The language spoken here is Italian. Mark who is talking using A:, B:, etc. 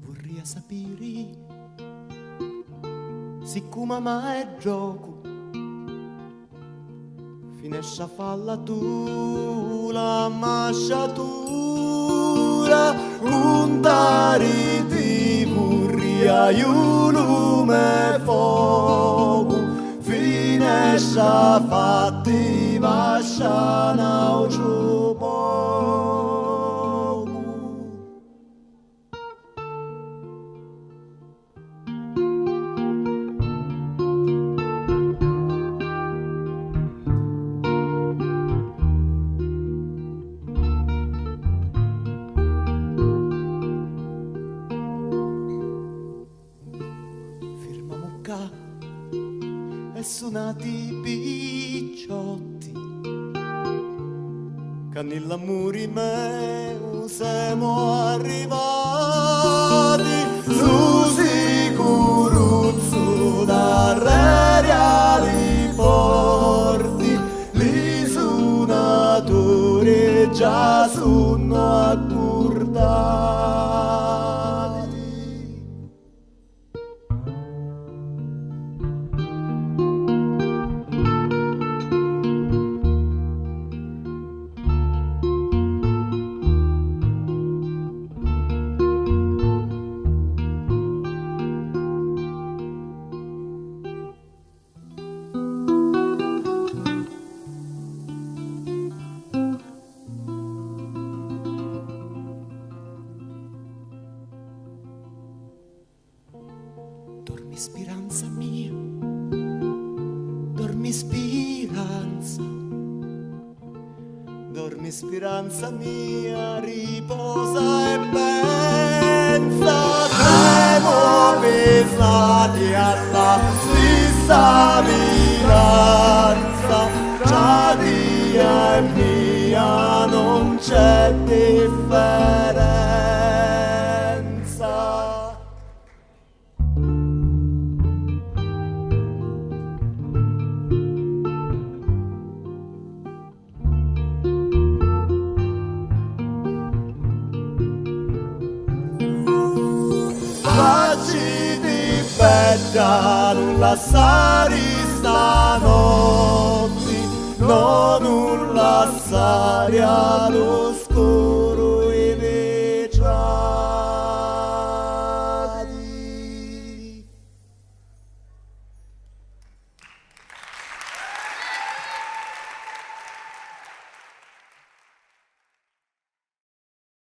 A: Vorrei sapere siccome mai è gioco finisce a falla tu la masciatura puntare di vorria io lume fuoco finisce a fatti vasciana o e suonati picciotti che nell'amore mio siamo arrivati su sicuruzzo da reali porti li suonatori già sono accordati. Dormi speranza mia, dormi speranza mia, riposa e pensa, siamo pesati alla stessa viranza, tra dia e mia non c'è differenza. Facci di bella non lasciare stanotte, non lasciare allo